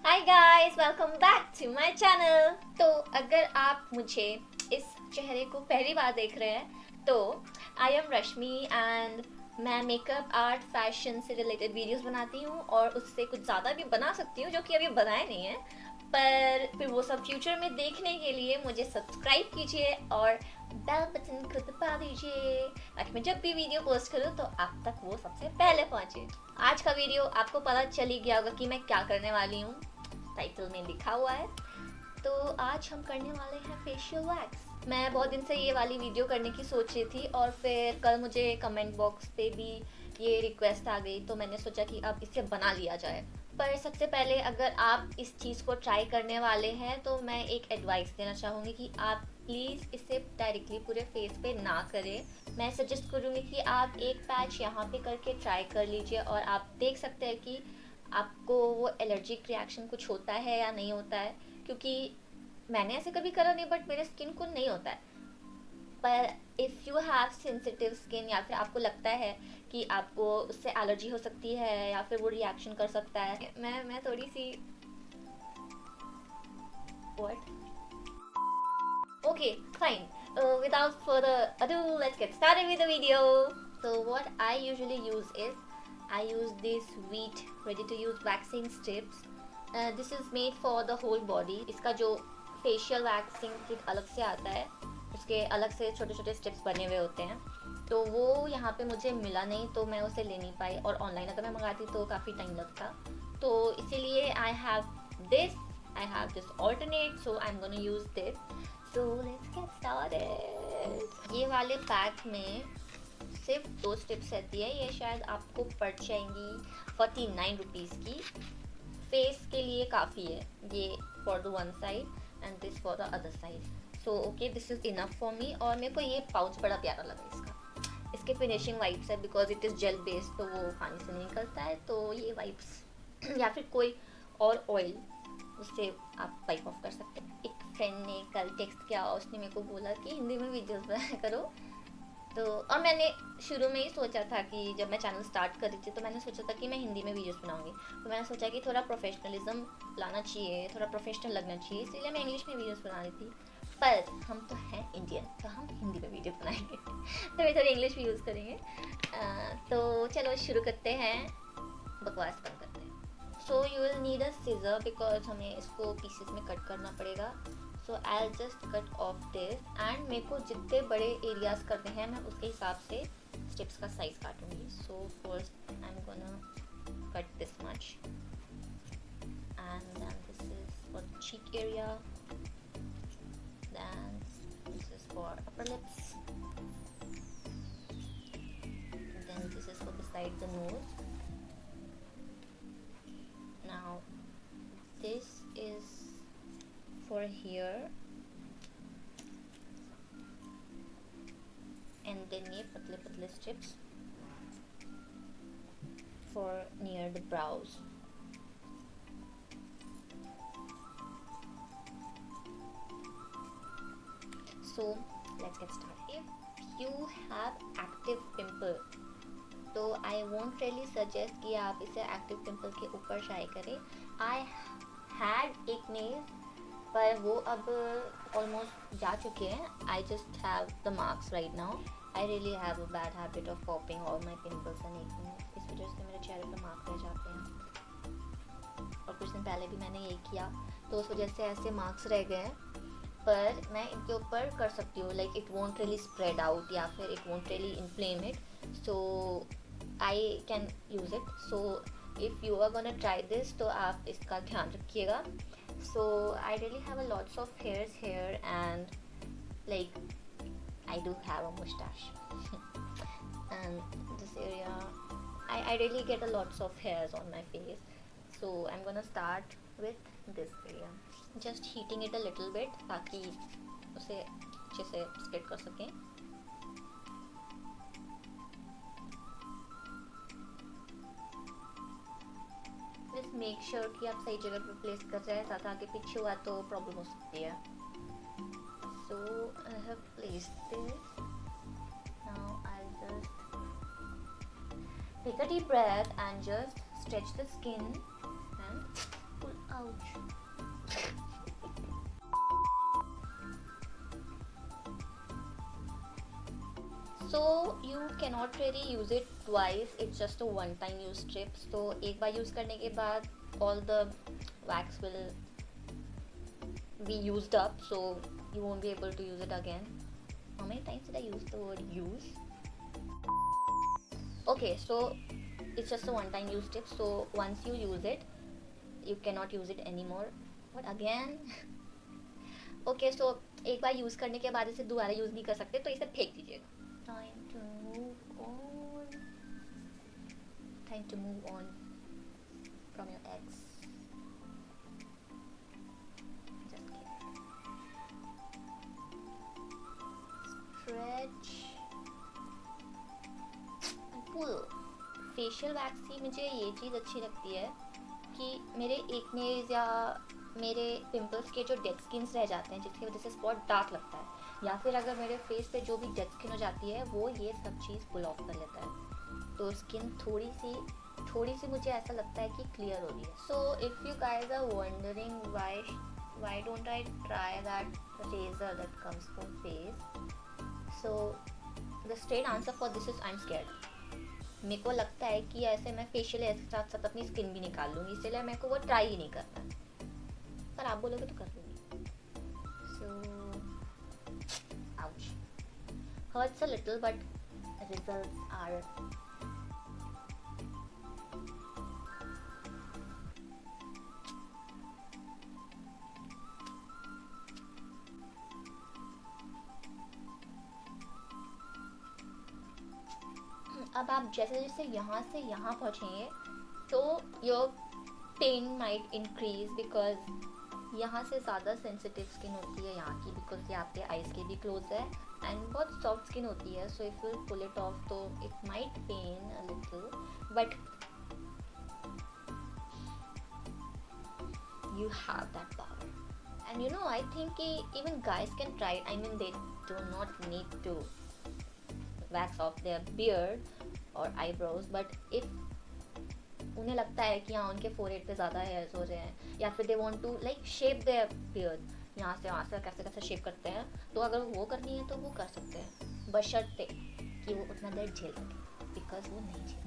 Hi guys, welcome back to my channel. तो अगर आप मुझे इस चेहरे को पहली बार देख रहे हैं तो आई एम रश्मि एंड मैं मेकअप आर्ट फैशन से रिलेटेड वीडियोस बनाती हूँ और उससे कुछ ज़्यादा भी बना सकती हूँ जो कि अभी बनाए नहीं है, पर फिर वो सब फ्यूचर में देखने के लिए मुझे सब्सक्राइब कीजिए और बेल बटन को दबा दीजिए ताकि मैं जब भी वीडियो पोस्ट करूँ तो आप तक वो सबसे पहले पहुँचे। आज का वीडियो आपको पता चल ही गया होगा कि मैं क्या करने वाली हूँ, टाइटल में लिखा हुआ है। तो आज हम करने वाले हैं फेशियल वैक्स। मैं बहुत दिन से ये वाली वीडियो करने की सोच रही थी और फिर कल मुझे कमेंट बॉक्स पे भी ये रिक्वेस्ट आ गई तो मैंने सोचा कि अब इसे बना लिया जाए। पर सबसे पहले अगर आप इस चीज़ को ट्राई करने वाले हैं तो मैं एक एडवाइस देना चाहूँगी कि आप प्लीज़ इसे डायरेक्टली पूरे फेस पे ना करें। मैं सजेस्ट करूँगी कि आप एक पैच यहाँ पे करके ट्राई कर लीजिए और आप देख सकते हैं कि आपको वो एलर्जिक रिएक्शन कुछ होता है या नहीं होता है, क्योंकि मैंने ऐसे कभी करा नहीं बट मेरे स्किन को नहीं होता है। पर if you have sensitive skin या फिर आपको लगता है कि आपको उससे एलर्जी हो सकती है या फिर वो रिएक्शन कर सकता है, मैं थोड़ी see what okay, fine. Without further ado, let's get started with the video. So what I usually use is I use this wheat ready to use waxing strips. This is made for the whole body. इसका जो facial waxing kit अलग से आता है, उसके अलग से छोटे छोटे स्टेप्स बने हुए होते हैं, तो वो यहाँ पे मुझे मिला नहीं तो मैं उसे ले नहीं पाई और ऑनलाइन अगर मैं मंगाती तो काफ़ी टाइम लगता, तो इसीलिए I have this alternate, so I'm gonna use this. So let's get started. ये वाले पैक में सिर्फ 2 स्टेप्स रहती है, ये शायद आपको पड़ जाएंगी 49 रुपीज़ की। फेस के लिए काफ़ी है ये, for the one side and this for the other side. So okay, this is enough for me. और मेरे को ये पाउच बड़ा प्यारा लगा इसका, इसके फिनिशिंग वाइप्स है because it is gel based तो वो पानी से नहीं निकलता है, तो ये वाइप्स या फिर कोई और ऑयल उससे आप वाइप ऑफ कर सकते हैं। एक फ्रेंड ने कल टेक्स्ट किया, उसने मेरे को बोला कि हिंदी में वीडियोस बनाया करो, तो और मैंने शुरू में ही सोचा था कि जब मैं चैनल स्टार्ट कर रही थी तो मैंने सोचा था कि मैं हिंदी में वीडियोस बनाऊंगी, तो मैंने सोचा कि थोड़ा प्रोफेशनलिज्म लाना चाहिए, थोड़ा प्रोफेशनल लगना चाहिए, इसलिए मैं इंग्लिश में वीडियोस बना रही थी। पर हम तो हैं इंडियन तो हम हिंदी में वीडियो बनाएंगे तो मैं थोड़ी इंग्लिश भी यूज़ करेंगे। तो चलो शुरू करते हैं, बकवास बंद करते हैं। So you will need a scissor because हमें इसको पीसेस में कट करना पड़ेगा। So I just cut off this and मेरे को जितने बड़े एरियाज करने हैं मैं उसके हिसाब से स्टेप्स का साइज काटूंगी। So first I am gonna cut this much and then this is for cheek area, then this is for upper lips, then this is for beside the nose. Now this is for here and then ये पतले पतले strips for near the brows. So let's get started. If you have active pimple तो I won't really suggest कि आप इसे active pimple के ऊपर try करें। I had एक नेल पर वो अब ऑलमोस्ट जा चुके हैं। I just have the marks right now. I really have a bad habit of popping all my pimples and acne. इस वजह से मेरे चेहरे पर मार्क रह जाते हैं और कुछ दिन पहले भी मैंने यही किया तो उस वजह से ऐसे मार्क्स रह गए हैं। पर मैं इनके ऊपर कर सकती हूँ, like it won't really spread out या फिर it won't really inflame it, so I can use it. So if you are gonna try this तो आप इसका ध्यान रखिएगा। So I really have a lots of hairs hair and like I do have a mustache and this area I really get a lots of hairs on my face, so I'm gonna start with this area, just heating it a little bit ताकि उसे अच्छे से spread कर सकें। Just make sure कि आप सही जगह पर प्लेस कर रहे हैं, साथ आगे पीछे हुआ तो प्रॉब्लम हो सकती है। So I have placed this, now I just take a deep breath and just stretch the skin and pull out. So you cannot really use it twice, it's just a one time use strip. So एक बार use करने के बाद all the wax will be used up, so you won't be able to use it again. How many times did I use the word use? Okay, so it's just a one time use strip, so once you use it you cannot use it anymore. What again? Okay, so एक बार use करने के बाद इसे दोबारा use नहीं कर सकते, तो इसे फेंक दीजिएगा. Time to move on. Time to move on from your ex. Just kidding. Stretch and pull. Facial wax की मुझे ये चीज़ अच्छी लगती है कि मेरे एक्नेज या मेरे पिंपल्स के जो डेड स्किन्स रह जाते हैं जिसकी वजह से स्पॉट डार्क लगता है, या फिर अगर मेरे फेस पे जो भी डेड स्किन हो जाती है वो ये सब चीज़ पुल ऑफ कर लेता है, तो स्किन थोड़ी सी मुझे ऐसा लगता है कि क्लियर हो रही है. So if you guys are wondering why don't I try that razor that comes for face, so the straight answer for this is I am scared. मेरे को लगता है कि ऐसे मैं फेशियल ऐसे साथ साथ अपनी स्किन भी निकाल लूँगी, इसलिए मेरे को वो ट्राई ही नहीं करना. पर आप बोलोगे तो कर लूँगी. So ouch, hurts a little but results are अब आप जैसे जैसे यहाँ से यहाँ पहुँचेंगे तो your pain might increase, because यहाँ से ज़्यादा सेंसिटिव स्किन होती है यहाँ की, बिकॉज ये आपके आइज़ के भी क्लोज है एंड बहुत सॉफ्ट स्किन होती है. So if you pull it off तो it might pain a little, but you have that power. And you know, I think even guys can try it. I mean, they do not need to wax off their beard or eyebrows, but if उन्हें लगता है कि हाँ उनके forehead पे ज़्यादा hairs हो रहे हैं, या फिर they want to like shape their beard, यहाँ से वहाँ से कैसे कैसे शेप करते हैं, तो अगर वो करनी है तो वो कर सकते हैं, बशर्ते कि वो उतना दर्द झेल सके, बिकॉज वो नहीं झेल.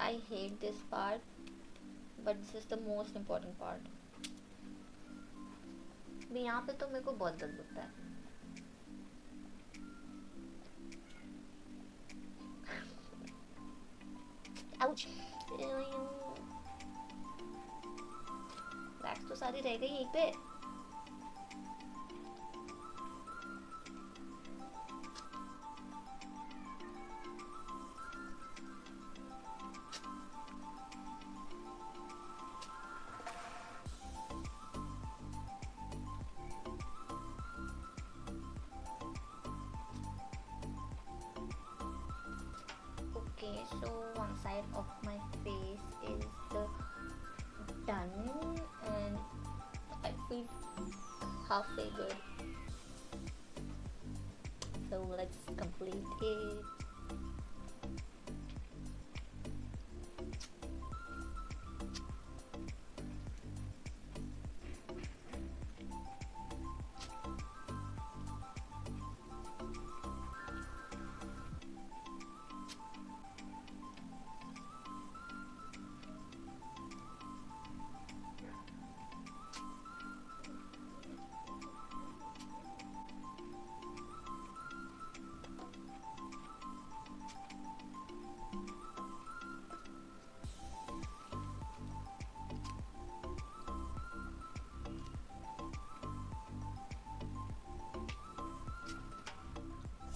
I hate this part, but this is the most important part. भी यहाँ पे तो मेरे को बहुत दर्द होता है. आउच. वैक्स तो सारी रह गई यहीं पे. Okay, so one side of my face is done and I feel halfway good. So let's complete it.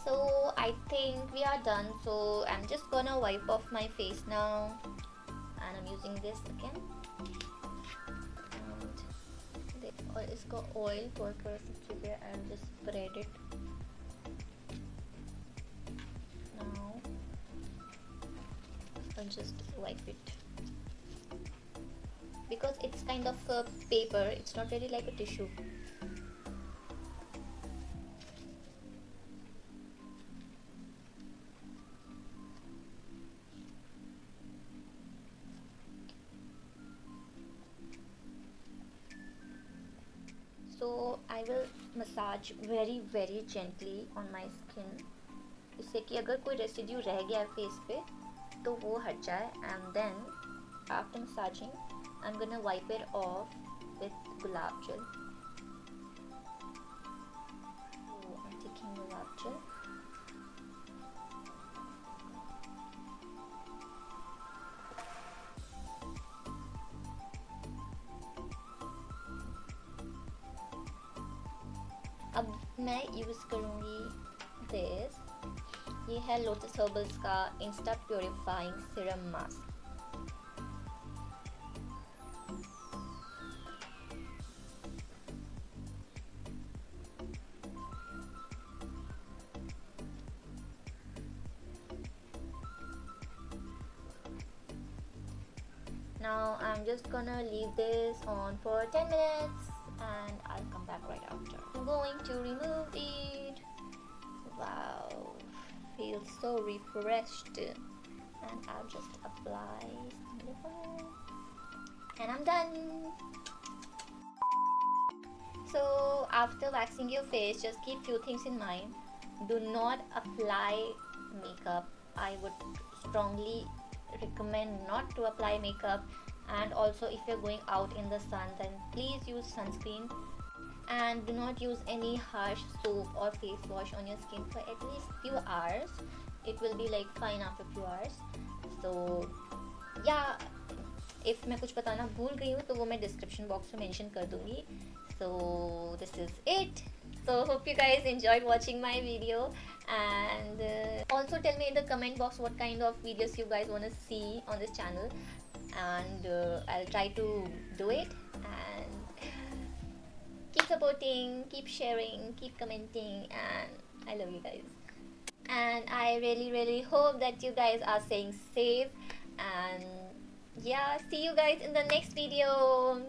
So I think we are done, so I'm just gonna wipe off my face now, and I'm using this again, and इसका oil थोड़ा सब चीज़ें and just spread it. Now I'll just wipe it because it's kind of a paper, it's not really like a tissue. So I will massage very gently on my skin, इससे कि अगर कोई residue रह गया है face पे तो वो हट जाए. And then after massaging I am gonna wipe it off with gulab jal. I'm taking गुलाब जल. अब मैं यूज़ करूँगी दिस. ये है लोटस हर्बल्स का Insta purifying serum mask. Now I'm just gonna leave this on for 10 minutes and I'll come back right after. I'm going to remove it. Wow, feels so refreshed. And I'll just apply some and I'm done. So after waxing your face, just keep few things in mind. Do not apply makeup. I would strongly recommend not to apply makeup. And also if you're going out in the sun, then please use sunscreen. And do not use any harsh soap or face wash on your skin for at least few hours. It will be like fine after few hours. So yeah, if मैं कुछ बताना भूल गई हूँ तो वो मैं description box में मेंशन कर दूँगी. So this is it. So hope you guys enjoyed watching my video, and also tell me in the comment box what kind of videos you guys want to see on this channel, and I'll try to do it. And keep supporting, keep sharing, keep commenting, and I love you guys. And I really hope that you guys are staying safe, and yeah, see you guys in the next video.